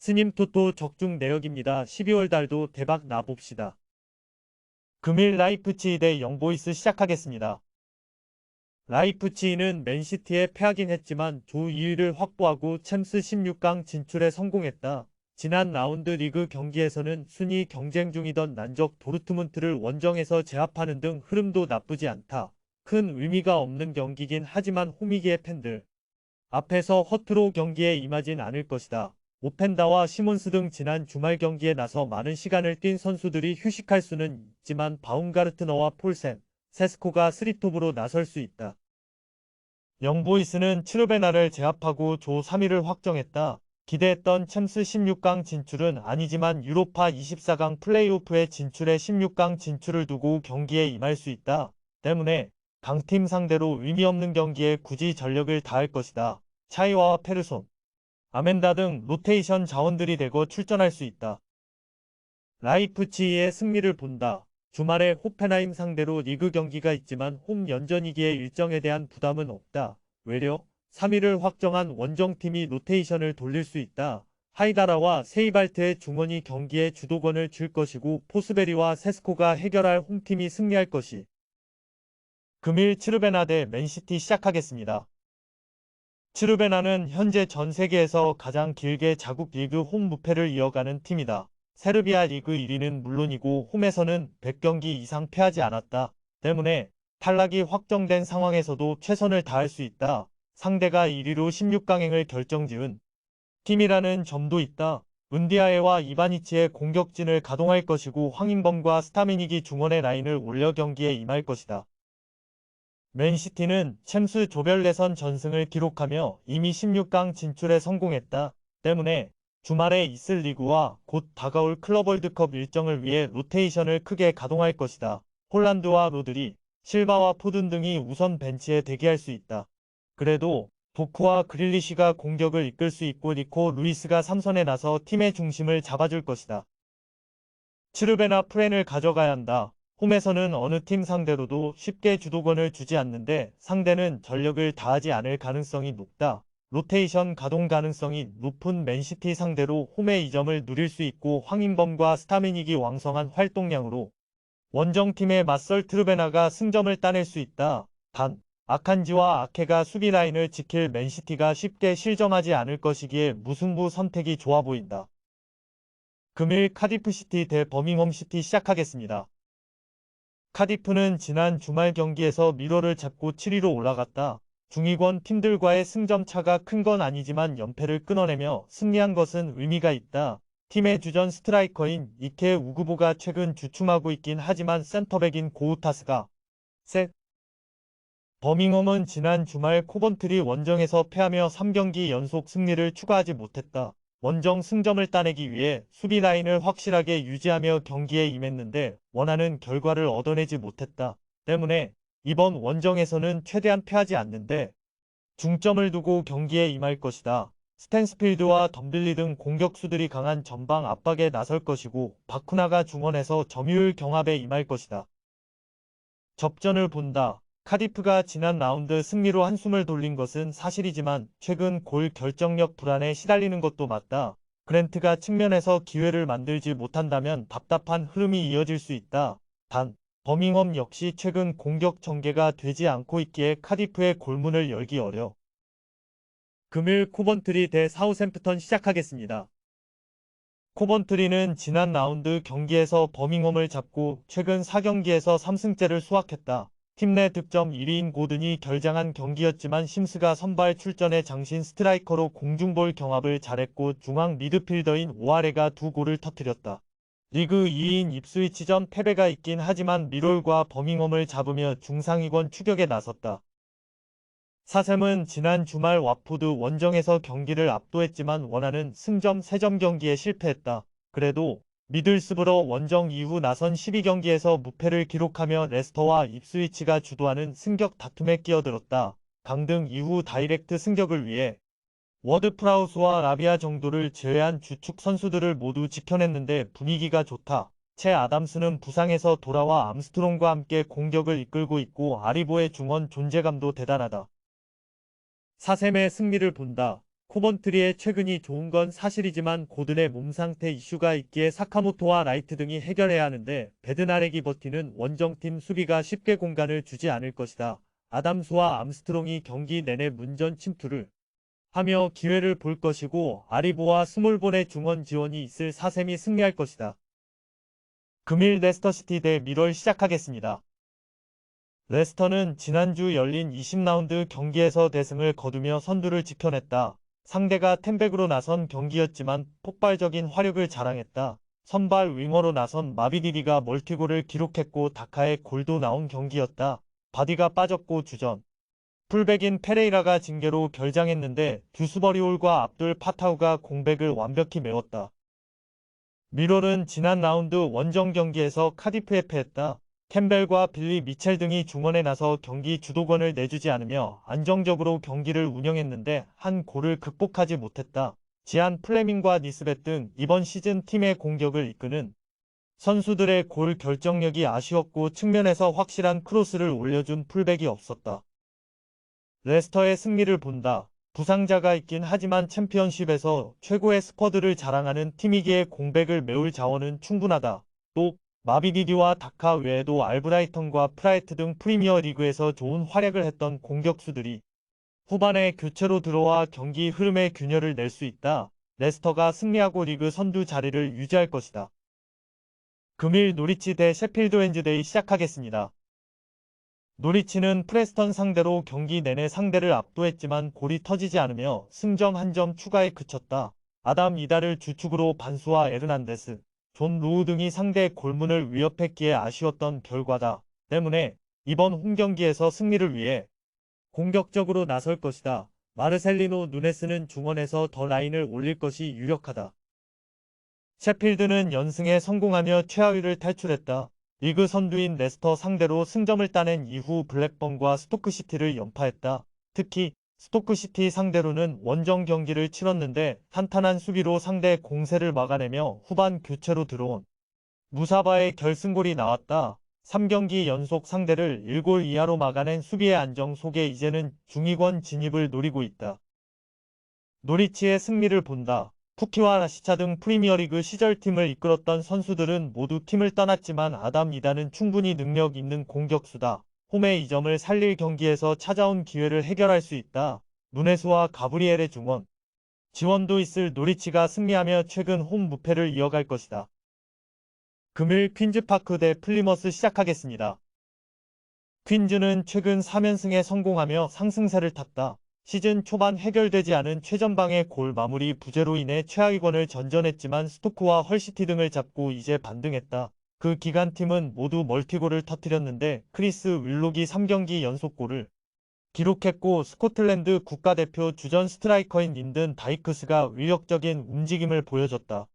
스님 토토 적중 내역입니다. 12월 달도 대박 나봅시다. 금일 라이프치히 대 영보이스 시작하겠습니다. 라이프치히는 맨시티에 패하긴 했지만 조 2위를 확보하고 챔스 16강 진출에 성공했다. 지난 라운드 리그 경기에서는 순위 경쟁 중이던 난적 도르트문트를 원정에서 제압하는 등 흐름도 나쁘지 않다. 큰 의미가 없는 경기긴 하지만 홈이기에 팬들 앞에서 허투루 경기에 임하진 않을 것이다. 오펜다와 시몬스 등 지난 주말 경기에 나서 많은 시간을 뛴 선수들이 휴식할 수는 있지만 바움가르트너와 폴센, 세스코가 3톱으로 나설 수 있다. 영보이스는 츠르베나를 제압하고 조 3위를 확정했다. 기대했던 챔스 16강 진출은 아니지만 유로파 24강 플레이오프에 진출해 16강 진출을 두고 경기에 임할 수 있다. 때문에 강팀 상대로 의미 없는 경기에 굳이 전력을 다할 것이다. 차이와 페르손, 아멘다 등 로테이션 자원들이 되고 출전할 수 있다. 라이프치히의 승리를 본다. 주말에 호펜하임 상대로 리그 경기가 있지만 홈 연전이기에 일정에 대한 부담은 없다. 외려 3위를 확정한 원정팀이 로테이션을 돌릴 수 있다. 하이다라와 세이발트의 중원이 경기에 주도권을 줄 것이고 포스베리와 세스코가 해결할 홈팀이 승리할 것이. 금일 츠르베나 대 맨시티 시작하겠습니다. 츠르베나는 현재 전 세계에서 가장 길게 자국 리그 홈 무패를 이어가는 팀이다. 세르비아 리그 1위는 물론이고 홈에서는 100경기 이상 패하지 않았다. 때문에 탈락이 확정된 상황에서도 최선을 다할 수 있다. 상대가 1위로 16강행을 결정지은 팀이라는 점도 있다. 은디아에와 이바니치의 공격진을 가동할 것이고 황인범과 스타미닉이 중원의 라인을 올려 경기에 임할 것이다. 맨시티는 챔스 조별 예선 전승을 기록하며 이미 16강 진출에 성공했다. 때문에 주말에 있을 리그와 곧 다가올 클럽 월드컵 일정을 위해 로테이션을 크게 가동할 것이다. 홀란드와 로드리, 실바와 포든 등이 우선 벤치에 대기할 수 있다. 그래도 도쿠와 그릴리시가 공격을 이끌 수 있고 니코 루이스가 3선에 나서 팀의 중심을 잡아줄 것이다. 츠르베나 프렌을 가져가야 한다. 홈에서는 어느 팀 상대로도 쉽게 주도권을 주지 않는데 상대는 전력을 다하지 않을 가능성이 높다. 로테이션 가동 가능성이 높은 맨시티 상대로 홈의 이점을 누릴 수 있고 황인범과 스타미닉이 왕성한 활동량으로 원정팀에 맞설 트르베나가 승점을 따낼 수 있다. 단, 아칸지와 아케가 수비 라인을 지킬 맨시티가 쉽게 실점하지 않을 것이기에 무승부 선택이 좋아 보인다. 금일 카디프시티 대 버밍엄시티 시작하겠습니다. 카디프는 지난 주말 경기에서 미러를 잡고 7위로 올라갔다. 중위권 팀들과의 승점 차가 큰 건 아니지만 연패를 끊어내며 승리한 것은 의미가 있다. 팀의 주전 스트라이커인 이케 우그보가 최근 주춤하고 있긴 하지만 센터백인 고우타스가 셋. 버밍엄은 지난 주말 코번트리 원정에서 패하며 3경기 연속 승리를 추가하지 못했다. 원정 승점을 따내기 위해 수비 라인을 확실하게 유지하며 경기에 임했는데 원하는 결과를 얻어내지 못했다. 때문에 이번 원정에서는 최대한 패하지 않는데 중점을 두고 경기에 임할 것이다. 스탠스필드와 덤빌리 등 공격수들이 강한 전방 압박에 나설 것이고 바쿠나가 중원에서 점유율 경합에 임할 것이다. 접전을 본다. 카디프가 지난 라운드 승리로 한숨을 돌린 것은 사실이지만 최근 골 결정력 불안에 시달리는 것도 맞다. 그랜트가 측면에서 기회를 만들지 못한다면 답답한 흐름이 이어질 수 있다. 단, 버밍엄 역시 최근 공격 전개가 되지 않고 있기에 카디프의 골문을 열기 어려. 금일 코번트리 대 사우샘프턴 시작하겠습니다. 코번트리는 지난 라운드 경기에서 버밍엄을 잡고 최근 4경기에서 3승째를 수확했다. 팀 내 득점 1위인 고든이 결장한 경기였지만 심스가 선발 출전해 장신 스트라이커로 공중볼 경합을 잘했고 중앙 미드필더인 오아레가 2골을 터뜨렸다. 리그 2위인 입스위치전 패배가 있긴 하지만 미롤과 버밍엄을 잡으며 중상위권 추격에 나섰다. 사샘은 지난 주말 와포드 원정에서 경기를 압도했지만 원하는 승점 3점 경기에 실패했다. 그래도 미들스브러 원정 이후 나선 12경기에서 무패를 기록하며 레스터와 입스위치가 주도하는 승격 다툼에 끼어들었다. 강등 이후 다이렉트 승격을 위해 워드 프라우스와 라비아 정도를 제외한 주축 선수들을 모두 지켜냈는데 분위기가 좋다. 채 아담스는 부상에서 돌아와 암스트롱과 함께 공격을 이끌고 있고 아리보의 중원 존재감도 대단하다. 사셈의 승리를 본다. 코먼트리의 최근이 좋은 건 사실이지만 고든의 몸 상태 이슈가 있기에 사카모토와 라이트 등이 해결해야 하는데 베드나렉이 버티는 원정팀 수비가 쉽게 공간을 주지 않을 것이다. 아담스와 암스트롱이 경기 내내 문전 침투를 하며 기회를 볼 것이고 아리보와 스몰본의 중원 지원이 있을 사셈이 승리할 것이다. 금일 레스터시티 대 밀월 시작하겠습니다. 레스터는 지난주 열린 20라운드 경기에서 대승을 거두며 선두를 지켜냈다. 상대가 템백으로 나선 경기였지만 폭발적인 화력을 자랑했다. 선발 윙어로 나선 마비디디가 멀티골을 기록했고 다카의 골도 나온 경기였다. 바디가 빠졌고 주전 풀백인 페레이라가 징계로 결장했는데 듀스버리올과 압돌 파타우가 공백을 완벽히 메웠다. 밀월은 지난 라운드 원정 경기에서 카디프에 패했다. 캠벨과 빌리 미첼 등이 중원에 나서 경기 주도권을 내주지 않으며 안정적으로 경기를 운영했는데 한 골을 극복하지 못했다. 지안 플레밍과 니스벳 등 이번 시즌 팀의 공격을 이끄는 선수들의 골 결정력이 아쉬웠고 측면에서 확실한 크로스를 올려준 풀백이 없었다. 레스터의 승리를 본다. 부상자가 있긴 하지만 챔피언십에서 최고의 스쿼드를 자랑하는 팀이기에 공백을 메울 자원은 충분하다. 또 마비디디와 다카 외에도 알브라이턴과 프라이트 등 프리미어 리그에서 좋은 활약을 했던 공격수들이 후반에 교체로 들어와 경기 흐름에 균열을 낼 수 있다. 레스터가 승리하고 리그 선두 자리를 유지할 것이다. 금일 노리치 대 셰필드 웬즈데이 시작하겠습니다. 노리치는 프레스턴 상대로 경기 내내 상대를 압도했지만 골이 터지지 않으며 승점 한 점 추가에 그쳤다. 아담 이달을 주축으로 반수와 에르난데스, 존 로우 등이 상대의 골문을 위협했기에 아쉬웠던 결과다. 때문에 이번 홈경기에서 승리를 위해 공격적으로 나설 것이다. 마르셀리노 누네스는 중원에서 더 라인을 올릴 것이 유력하다. 셰필드는 연승에 성공하며 최하위를 탈출했다. 리그 선두인 레스터 상대로 승점을 따낸 이후 블랙번과 스토크시티를 연파했다. 특히 스토크시티 상대로는 원정 경기를 치렀는데 탄탄한 수비로 상대 공세를 막아내며 후반 교체로 들어온 무사바의 결승골이 나왔다. 3경기 연속 상대를 1골 이하로 막아낸 수비의 안정 속에 이제는 중위권 진입을 노리고 있다. 노리치의 승리를 본다. 푸키와 라시차 등 프리미어리그 시절팀을 이끌었던 선수들은 모두 팀을 떠났지만 아담 이다는 충분히 능력 있는 공격수다. 홈의 이점을 살릴 경기에서 찾아온 기회를 해결할 수 있다. 누네스와 가브리엘의 중원 지원도 있을 노리치가 승리하며 최근 홈 무패를 이어갈 것이다. 금일 퀸즈파크 대 플리머스 시작하겠습니다. 퀸즈는 최근 3연승에 성공하며 상승세를 탔다. 시즌 초반 해결되지 않은 최전방의 골 마무리 부재로 인해 최하위권을 전전했지만 스토크와 헐시티 등을 잡고 이제 반등했다. 그 기간 팀은 모두 멀티골을 터뜨렸는데 크리스 윌록이 3경기 연속골을 기록했고 스코틀랜드 국가대표 주전 스트라이커인 린든 다이크스가 위력적인 움직임을 보여줬다.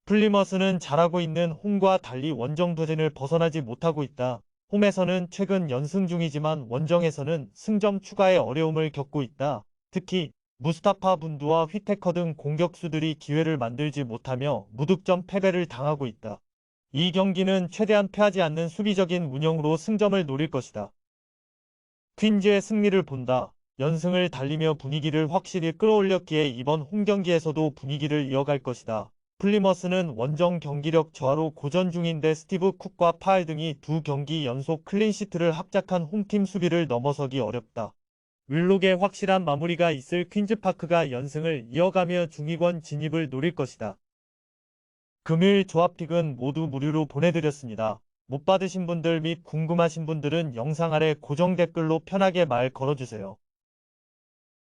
플리머스는 잘하고 있는 홈과 달리 원정 부진을 벗어나지 못하고 있다. 홈에서는 최근 연승 중이지만 원정에서는 승점 추가에 어려움을 겪고 있다. 특히 무스타파 분두와 휘테커 등 공격수들이 기회를 만들지 못하며 무득점 패배를 당하고 있다. 이 경기는 최대한 패하지 않는 수비적인 운영으로 승점을 노릴 것이다. 퀸즈의 승리를 본다. 연승을 달리며 분위기를 확실히 끌어올렸기에 이번 홈경기에서도 분위기를 이어갈 것이다. 플리머스는 원정 경기력 저하로 고전 중인데 스티브 쿡과 파알 등이 두 경기 연속 클린시트를 합작한 홈팀 수비를 넘어서기 어렵다. 윌록의 확실한 마무리가 있을 퀸즈파크가 연승을 이어가며 중위권 진입을 노릴 것이다. 금일 조합픽은 모두 무료로 보내드렸습니다. 못 받으신 분들 및 궁금하신 분들은 영상 아래 고정 댓글로 편하게 말 걸어주세요.